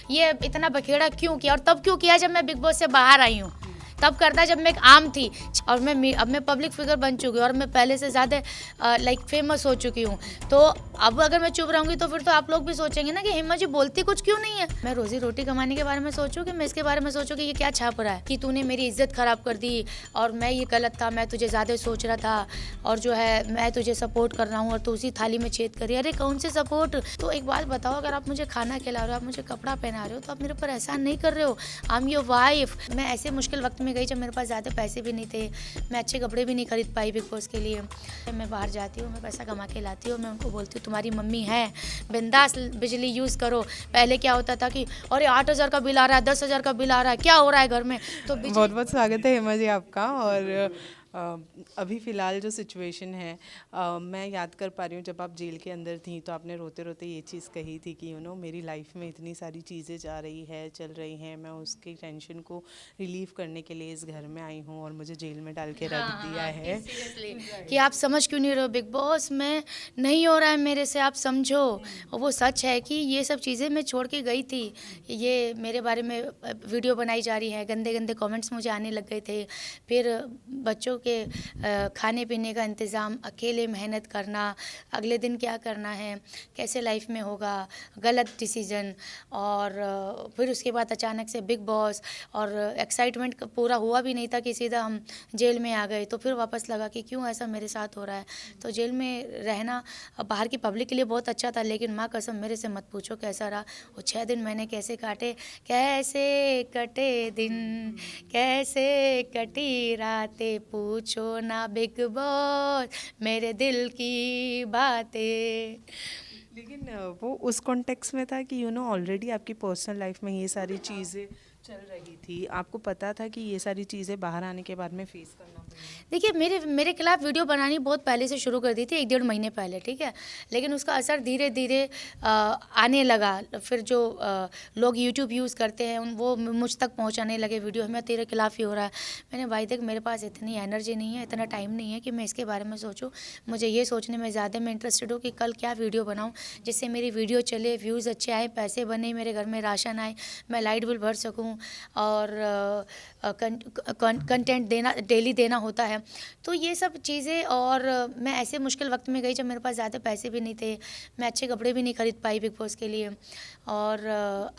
ये इतना बखेड़ा क्यों किया, और तब क्यों किया जब मैं बिग बॉस से बाहर आई हूँ, तब करता जब मैं एक आम थी। और अब मैं पब्लिक फिगर बन चुकी हूँ और मैं पहले से ज़्यादा लाइक फेमस हो चुकी हूँ। तो अब अगर मैं चुप रहूँगी तो फिर तो आप लोग भी सोचेंगे ना कि हिम्मा जी बोलती कुछ क्यों नहीं है। मैं रोजी रोटी कमाने के बारे में सोचूँ कि मैं इसके बारे में सोचूँ कि ये क्या छाप रहा है कि तूने मेरी इज्जत खराब कर दी और मैं ये गलत था, मैं तुझे ज़्यादा सोच रहा था और जो है मैं तुझे सपोर्ट कर रहा हूँ और तू उसी थाली में छेद करी। अरे कौन से सपोर्ट। तो एक बात बताओ, अगर आप मुझे खाना खिला रहे हो, आप मुझे कपड़ा पहना रहे हो, तो आप मेरे ऊपर एहसान नहीं कर रहे हो। I am your wife. मैं ऐसे मुश्किल वक्त में गई जब मेरे पास ज़्यादा पैसे भी नहीं थे, मैं अच्छे कपड़े भी नहीं खरीद पाई बिग बॉस के लिए। मैं बाहर जाती हूँ, मैं पैसा कमा के लाती हूँ, मैं उनको बोलती हूँ तुम्हारी मम्मी है, बिंदास बिजली यूज़ करो। पहले क्या होता था कि अरे 8,000 का बिल आ रहा है, 10,000 का बिल आ रहा है, क्या हो रहा है घर में। तो बहुत बहुत स्वागत है हेमा जी आपका। और अभी फ़िलहाल जो सिचुएशन है, मैं याद कर पा रही हूँ जब आप जेल के अंदर थी तो आपने रोते रोते ये चीज़ कही थी कि मेरी लाइफ में इतनी सारी चीज़ें जा रही है, चल रही हैं, मैं उसकी टेंशन को रिलीव करने के लिए इस घर में आई हूँ और मुझे जेल में डाल के रख दिया है। कि आप समझ क्यों नहीं रहे हो, बिग बॉस में नहीं हो रहा है मेरे से, आप समझो। और वो सच है कि ये सब चीज़ें मैं छोड़ के गई थी। ये मेरे बारे में वीडियो बनाई जा रही है, गंदे गंदे कमेंट्स मुझे आने लग गए थे। फिर बच्चों के खाने पीने का इंतज़ाम, अकेले मेहनत करना, अगले दिन क्या करना है, कैसे लाइफ में होगा, गलत डिसीज़न। और फिर उसके बाद अचानक से बिग बॉस, और एक्साइटमेंट पूरा हुआ भी नहीं था कि सीधा हम जेल में आ गए। तो फिर वापस लगा कि क्यों ऐसा मेरे साथ हो रहा है। तो जेल में रहना बाहर की पब्लिक के लिए बहुत अच्छा था, लेकिन माँ कसम मेरे से मत पूछो कैसा रहा। वो 6 दिन मैंने कैसे काटे, कैसे कटे दिन, कैसे कटी रातें, पूछो ना बिग बॉस मेरे दिल की बातें। लेकिन वो उस कॉन्टेक्स्ट में था कि ऑलरेडी आपकी पर्सनल लाइफ में ये सारी चीज़ें चल रही थी, आपको पता था कि ये सारी चीज़ें बाहर आने के बाद में फेस करना पड़ेगा। देखिए, मेरे खिलाफ वीडियो बनानी बहुत पहले से शुरू कर दी थी, 1 डेढ़ महीने पहले, ठीक है। लेकिन उसका असर धीरे धीरे आने लगा। फिर जो लोग यूट्यूब यूज़ करते हैं वो मुझ तक पहुंचाने लगे वीडियो, मैं तेरे खिलाफ ही हो रहा है। मैंने भाई देख, मेरे पास इतनी एनर्जी नहीं है, इतना टाइम नहीं है कि मैं इसके बारे में सोचूं। मुझे ये सोचने में ज़्यादा मैं इंटरेस्टेड हूँ कि कल क्या वीडियो बनाऊँ जिससे मेरी वीडियो चले, व्यूज़ अच्छे आए, पैसे बने, मेरे घर में राशन आए, मैं लाइट बिल भर सकूँ और कंटेंट देना डेली देना होता है। तो ये सब चीज़ें, और मैं ऐसे मुश्किल वक्त में गई जब मेरे पास ज़्यादा पैसे भी नहीं थे, मैं अच्छे कपड़े भी नहीं खरीद पाई बिग बॉस के लिए, और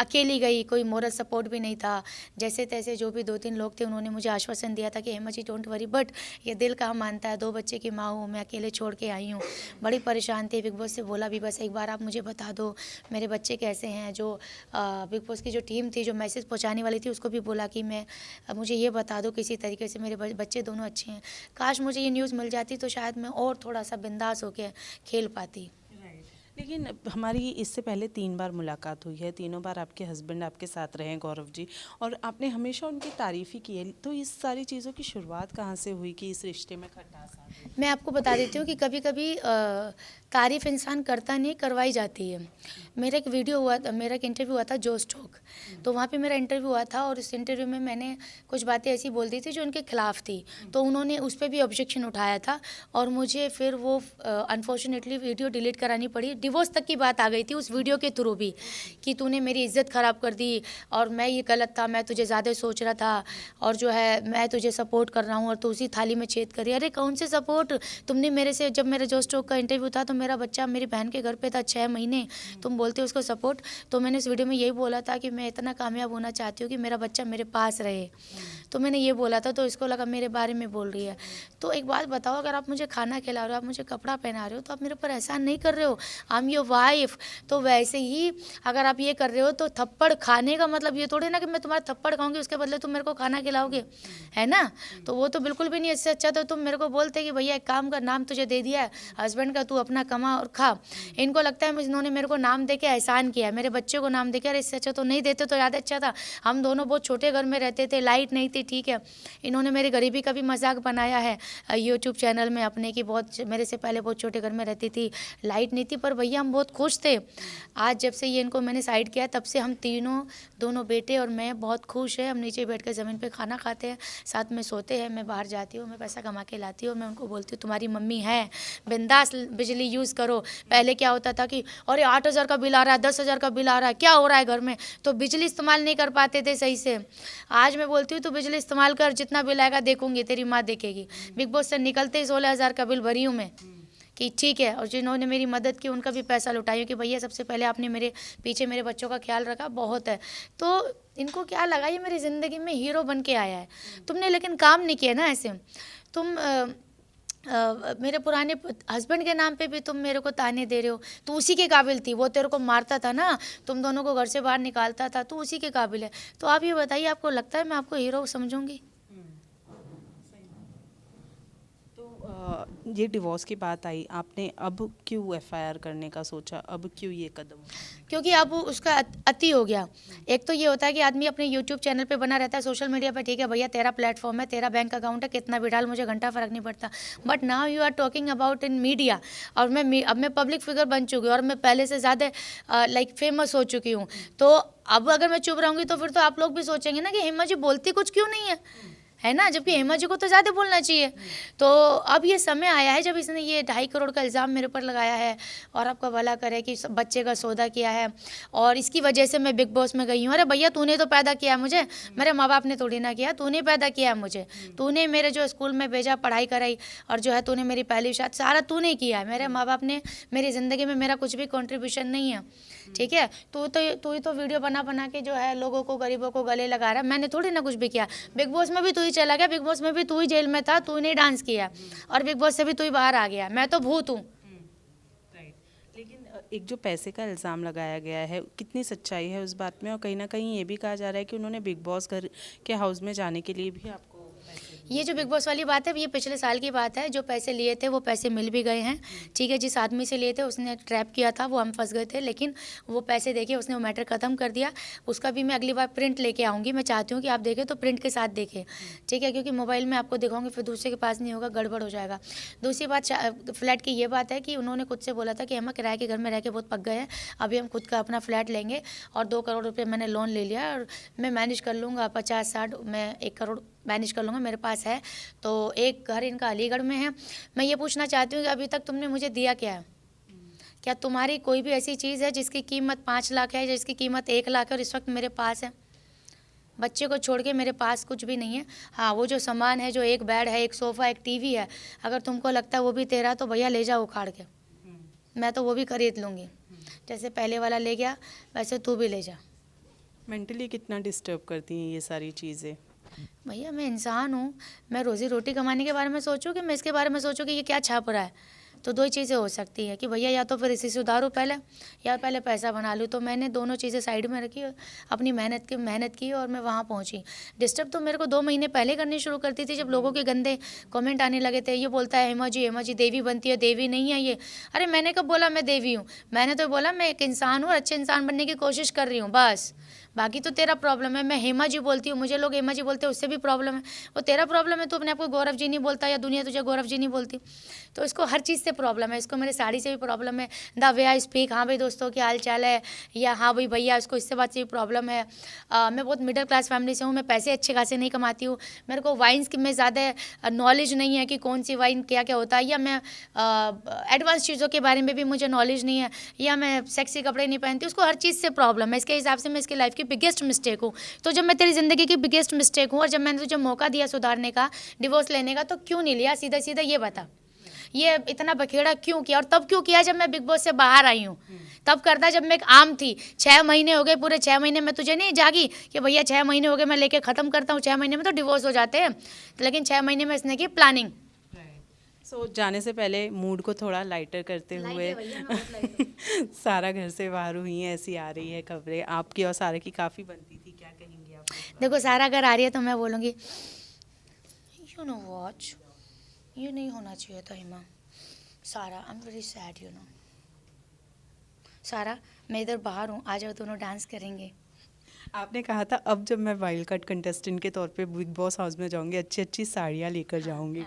अकेली गई, कोई मोरल सपोर्ट भी नहीं था। जैसे तैसे जो भी 2-3 लोग थे उन्होंने मुझे आश्वासन दिया था कि Hema ji don't worry, but ये दिल कहाँ मानता है। 2 बच्चे की माँ हूँ, मैं अकेले छोड़ के आई हूँ, बड़ी परेशान थी। बिग बॉस से बोला भी बस एक बार आप मुझे बता दो मेरे बच्चे कैसे हैं। जो बिग बॉस की जो टीम थी जो मैसेज पहुँचाने वाली थी उसको भी बोला कि मैं मुझे ये बता दो किसी तरीके से मेरे बच्चे दोनों अच्छे हैं। काश मुझे ये न्यूज़ मिल जाती तो शायद मैं और थोड़ा सा बिंदास होकर खेल पाती। लेकिन हमारी इससे पहले 3 बार मुलाकात हुई है, तीनों बार आपके हस्बैंड आपके साथ रहे हैं, गौरव जी, और आपने हमेशा उनकी तारीफ़ ही की है। तो इस सारी चीज़ों की शुरुआत कहाँ से हुई कि इस रिश्ते में खटास आ गई? मैं आपको बता देती हूँ कि कभी कभी तारीफ़ इंसान करता नहीं, करवाई जाती है। मेरा एक वीडियो हुआ था, मेरा एक इंटरव्यू हुआ था जोश टॉक, तो वहाँ पे मेरा इंटरव्यू हुआ था और उस इंटरव्यू में मैंने कुछ बातें ऐसी बोल दी थी जो उनके खिलाफ थी। तो उन्होंने उस पर भी ऑब्जेक्शन उठाया था और मुझे फिर वो अनफॉर्चुनेटली वीडियो डिलीट करानी पड़ी। डिवोर्स तक की बात आ गई थी उस वीडियो के थ्रू भी, कि तूने मेरी इज्जत ख़राब कर दी और मैं ये गलत था, मैं तुझे ज़्यादा सोच रहा था और जो है मैं तुझे सपोर्ट कर रहा हूँ और तू उसी थाली में छेद करी। अरे कौन से सपोर्ट। तुमने मेरे से, जब मेरा जोश टॉक का इंटरव्यू था तो मेरा बच्चा मेरी बहन के घर पे था 6 महीने, तुम बोलते हो उसको सपोर्ट। तो मैंने इस वीडियो में यही बोला था कि मैं इतना कामयाब होना चाहती हूँ कि मेरा बच्चा मेरे पास रहे। तो मैंने ये बोला था, तो इसको लगा मेरे बारे में बोल रही है। तो एक बात बताओ, अगर आप मुझे खाना खिला रहे हो, आप मुझे कपड़ा पहना रहे हो, तो आप मेरे ऊपर एहसान नहीं कर रहे हो। I am your wife. तो वैसे ही अगर आप ये कर रहे हो तो थप्पड़ खाने का मतलब ये थोड़ी ना कि मैं तुम्हारा थप्पड़ खाऊंगी उसके बदले तुम मेरे को खाना खिलाओगे, है ना। तो वो तो बिल्कुल भी नहीं। इससे अच्छा तो तुम मेरे को बोलते कि भैया एक काम का नाम तुझे दे दिया है हस्बैंड का, तू अपना कमा और खा। इनको लगता है इन्होंने मेरे को नाम दे के एहसान किया, मेरे बच्चे को नाम दे के। अरे इससे अच्छा तो नहीं देते तो ज़्यादा अच्छा था। हम दोनों बहुत छोटे घर में रहते थे, लाइट नहीं थी, ठीक है। इन्होंने मेरी गरीबी का भी मजाक बनाया है यूट्यूब चैनल में अपने की। बहुत मेरे से पहले बहुत छोटे घर में रहती थी, लाइट नहीं थी, पर भैया हम बहुत खुश थे। आज जब से ये इनको मैंने साइड किया तब से हम तीनों, दोनों बेटे और मैं बहुत खुश है। हम नीचे बैठ कर ज़मीन पे खाना खाते हैं, साथ में सोते हैं। मैं बाहर जाती हूँ, मैं पैसा कमा के लाती हूँ, मैं उनको उनको बोलती हूँ तुम्हारी मम्मी है, बिंदास बिजली यूज़ करो। पहले क्या होता था कि अरे 8,000 का बिल आ रहा है, 10,000 का बिल आ रहा है, क्या हो रहा है घर में, तो बिजली इस्तेमाल नहीं कर पाते थे सही से। आज मैं बोलती हूँ तू बिजली इस्तेमाल कर, जितना बिल आएगा देखूंगी, तेरी माँ देखेगी। बिग बॉस से निकलते ही 16,000 का बिल भरी हूँ मैं कि ठीक है। और जिन्होंने मेरी मदद की उनका भी पैसा लौटाई कि भैया सबसे पहले आपने मेरे पीछे मेरे बच्चों का ख्याल रखा, बहुत है। तो इनको क्या लगा ये मेरी ज़िंदगी में हीरो बन के आया है। तुमने लेकिन काम नहीं किया ना ऐसे। तुम मेरे पुराने हस्बैंड के नाम पे भी तुम मेरे को ताने दे रहे हो। तू उसी के काबिल थी, वो तेरे को मारता था ना, तुम दोनों को घर से बाहर निकालता था, तू उसी के काबिल है। तो आप ये बताइए, आपको लगता है मैं आपको हीरो समझूंगी? ये डिवोर्स की बात आई, आपने अब क्यों एफआईआर करने का सोचा, अब क्यों ये कदम? क्योंकि अब उसका अति हो गया। एक तो ये होता है कि आदमी अपने यूट्यूब चैनल पे बना रहता है, सोशल मीडिया पे, ठीक है भैया तेरा प्लेटफॉर्म है, तेरा बैंक अकाउंट है, कितना भी डाल, मुझे घंटा फर्क नहीं पड़ता। But now you are talking about in media, और अब मैं पब्लिक फिगर बन चुकी हूँ और मैं पहले से ज़्यादा लाइक फेमस हो चुकी हूँ। तो अब अगर मैं चुप रहूँगी तो फिर तो आप लोग भी सोचेंगे ना कि हेमा जी बोलती कुछ क्यों नहीं है ना, जबकि हेमा जी को तो ज़्यादा बोलना चाहिए। तो अब ये समय आया है जब इसने ये 2.5 करोड़ का इल्ज़ाम मेरे ऊपर लगाया है, और आपका भला करे कि बच्चे का सौदा किया है, और इसकी वजह से मैं बिग बॉस में गई हूँ। अरे भैया तूने तो पैदा किया है मुझे, मेरे माँ बाप ने थोड़ी ना किया, तूने पैदा किया है मुझे, तूने मेरे जो स्कूल में भेजा, पढ़ाई कराई, और जो है तूने मेरी पहली शादी, सारा तूने किया है। मेरे माँ बाप ने मेरी ज़िंदगी में मेरा कुछ भी कॉन्ट्रीब्यूशन नहीं है, ठीक है। तू ही तो वीडियो बना बना के जो है लोगों को, गरीबों को गले लगा रहा है, मैंने थोड़ी ना कुछ भी किया। बिग बॉस में भी तू ही चला गया, बिग बॉस में भी तू ही जेल में था, तू नहीं डांस किया, और बिग बॉस से भी तू ही बाहर आ गया, मैं तो भूत हूँ। लेकिन एक जो पैसे का इल्ज़ाम लगाया गया है, कितनी सच्चाई है उस बात में? और कहीं ना कहीं ये भी कहा जा रहा है कि उन्होंने बिग बॉस घर के हाउस में जाने के लिए भी आपको पैसे दिए। ये जो बिग बॉस वाली बात है ये पिछले साल की बात है। जो पैसे लिए थे वो पैसे मिल भी गए हैं, ठीक है। जिस आदमी से लिए थे उसने ट्रैप किया था, वो हम फंस गए थे, लेकिन वो पैसे देके उसने वो मैटर ख़त्म कर दिया। उसका भी मैं अगली बार प्रिंट लेके आऊँगी। मैं चाहती हूँ कि आप देखें तो प्रिंट के साथ देखें, ठीक है, क्योंकि मोबाइल में आपको दिखाऊंगी फिर दूसरे के पास नहीं होगा, गड़बड़ हो जाएगा। दूसरी बात फ्लैट की ये बात है कि उन्होंने खुद से बोला था कि हम किराए के घर में रह के बहुत पक गए हैं, अभी हम खुद का अपना फ्लैट लेंगे, और 2 करोड़ रुपये मैंने लोन ले लिया, और मैं मैनेज कर लूँगा 50-60, मैं 1 करोड़ मैनेज कर लूँगा, मेरे पास है। तो एक घर इनका अलीगढ़ में है। मैं ये पूछना चाहती हूँ कि अभी तक तुमने मुझे दिया क्या है? क्या तुम्हारी कोई भी ऐसी चीज़ है जिसकी कीमत 5 लाख है, जिसकी कीमत 1 लाख है, और इस वक्त मेरे पास है? बच्चे को छोड़ के मेरे पास कुछ भी नहीं है। हाँ, वो जो सामान है, जो एक बेड है, एक सोफ़ा, एक टीवी है, अगर तुमको लगता है वो भी तेरा, तो भैया ले जाओ उखाड़ के, मैं तो वो भी खरीद लूँगी। जैसे पहले वाला ले गया वैसे तू भी ले जा। मेंटली कितना डिस्टर्ब करती हैं ये सारी चीज़ें? भैया मैं इंसान हूँ, मैं रोज़ी रोटी कमाने के बारे में सोचूं कि मैं इसके बारे में सोचूं कि ये क्या छाप रहा है? तो 2 ही चीज़ें हो सकती हैं कि भैया या तो फिर इसे सुधारो पहले, या पहले पैसा बना लूँ। तो मैंने दोनों चीज़ें साइड में रखी, अपनी मेहनत की, और मैं वहाँ पहुँची। डिस्टर्ब तो मेरे को 2 महीने पहले करनी शुरू करती थी, जब लोगों के गंदे कमेंट आने लगे थे। ये बोलता है हेमा जी देवी बनती है, देवी नहीं है ये। अरे मैंने कब बोला मैं देवी हूँ? मैंने तो बोला मैं एक इंसान हूँ, अच्छे इंसान बनने की कोशिश कर रही हूँ, बस। बाकी तो तेरा प्रॉब्लम है। मैं हेमा जी बोलती हूँ, मुझे लोग हेमा जी बोलते हैं, उससे भी प्रॉब्लम है। वो तेरा प्रॉब्लम है, तो अपने आप को गौरव जी नहीं बोलता, या दुनिया तुझे गौरव जी नहीं बोलती। तो इसको हर चीज़ से प्रॉब्लम है। इसको मेरे साड़ी से भी प्रॉब्लम है, द वे आई स्पीक, हाँ भाई दोस्तों क्या हाल चाल है, या हाँ भाई भैया, इसको इससे बात से भी प्रॉब्लम है। मैं बहुत मिडिल क्लास फैमिली से हूँ, मैं पैसे अच्छे खासे नहीं कमाती हूँ, मेरे को वाइन्स में ज़्यादा नॉलेज नहीं है कि कौन सी वाइन क्या क्या होता है, या मैं एडवांस चीज़ों के बारे में भी मुझे नॉलेज नहीं है, या मैं सेक्सी कपड़े नहीं पहनती। उसको हर चीज़ से प्रॉब्लम है। इसके हिसाब से मैं इसकी लाइफ की बिगेस्ट मिस्टेक हूँ। तो जब मैं तेरी ज़िंदगी की बिगेस्ट मिस्टेक हूँ, और जब मैंने तुझे मौका दिया सुधारने का, डिवोर्स लेने का, तो क्यों नहीं लिया? सीधा सीधा ये बता, ये इतना बखेड़ा क्यों किया? और तब क्यों किया जब मैं बिग बॉस से बाहर आई हूँ? तब करता जब मैं एक आम थी। 6 महीने हो गए, पूरे 6 महीने में तुझे नहीं जागी कि भैया 6 महीने हो गए मैं लेके ख़त्म करता हूँ, 6 महीने में तो डिवोर्स हो जाते हैं, लेकिन 6 महीने में इसने की प्लानिंग। सो जाने से पहले मूड को थोड़ा लाइटर करते हुए सारा घर से बाहर हुई है, ऐसी आ रही है खबरें आपकी और सारा की काफ़ी बनती थी, क्या कहेंगे आप? देखो सारा अगर आ रही है तो मैं बोलूँगी यू नो वॉच, ये नहीं होना चाहिए था हिमा। सारा I am very sad you know. सारा मैं इधर बाहर हूँ, आ जाओ दोनों डांस करेंगे। आपने कहा था अब जब मैं वाइल्ड कार्ड कंटेस्टेंट के तौर पे बिग बॉस हाउस में जाऊंगी, अच्छी अच्छी साड़ियाँ लेकर जाऊंगी।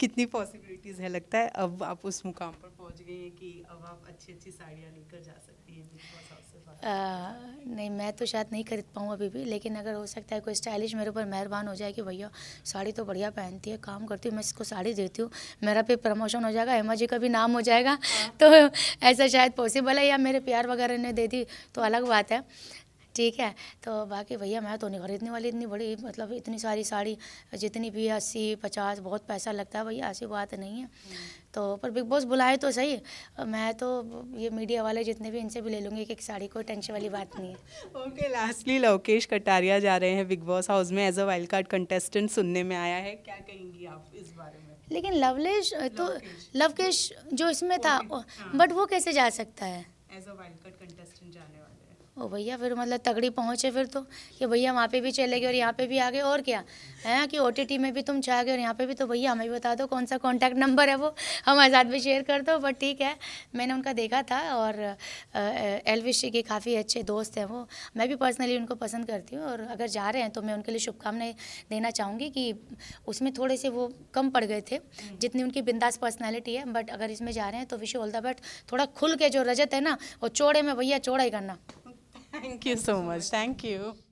कितनी पॉसिबिलिटीज़ है, लगता है अब आप उस मुकाम पर पहुंच गई हैं कि अब आप अच्छी अच्छी साड़ियाँ लेकर जा सकती हैं बिग बॉस हाउस से? नहीं, मैं तो शायद नहीं खरीद पाऊँ अभी भी, लेकिन अगर हो सकता है कोई स्टाइलिश मेरे ऊपर मेहरबान हो जाए कि भैया साड़ी तो बढ़िया पहनती है, काम करती हूँ, मैं इसको साड़ी देती हूँ, मेरा भी प्रमोशन हो जाएगा, हेमा जी का भी नाम हो जाएगा, तो ऐसा शायद पॉसिबल है, या मेरे प्यार वगैरह ने दे दी तो अलग बात है, ठीक है। तो बाकी भैया मैं तो नहीं खरीदने वाली इतनी बड़ी, मतलब इतनी सारी साड़ी, जितनी भी 80-50 बहुत पैसा लगता है भैया, ऐसी बात नहीं है। तो पर बिग बॉस बुलाए तो सही, मैं तो ये मीडिया वाले जितने भी, इनसे भी ले लूँगी एक साड़ी, कोई टेंशन वाली बात नहीं है। ओके, लास्टली लोकेश कटारिया जा रहे हैं बिग बॉस हाउस में as a wild card contestant, सुनने में आया है, क्या कहेंगी आप इस बारे में? लेकिन लवलेश तो लवकेश जो इसमें था, बट वो कैसे जा सकता है? As a wild card contestant जाने वाले हैं। ओ भैया, फिर मतलब तगड़ी पहुँचे फिर तो, कि भैया वहाँ पे भी चले गए और यहाँ पे भी आ गए, और क्या है कि ओटीटी में भी तुम छा गए और यहाँ पे भी, तो भैया हमें भी बता दो कौन सा कॉन्टैक्ट नंबर है, वो हमारे साथ भी शेयर कर दो। बट ठीक है, मैंने उनका देखा था, और एलविश के काफ़ी अच्छे दोस्त हैं वो, मैं भी पर्सनली उनको पसंद करती हूँ, और अगर जा रहे हैं तो मैं उनके लिए शुभकामनाएं देना चाहूँगी कि उसमें थोड़े से वो कम पड़ गए थे, जितनी उनकी बिंदास पर्सनैलिटी है, बट अगर इसमें जा रहे हैं तो विश ऑल द बेस्ट, थोड़ा खुल के जो रजत है ना, वो चौड़े में भैया चौड़ा ही करना। Thank you so much. Thank you.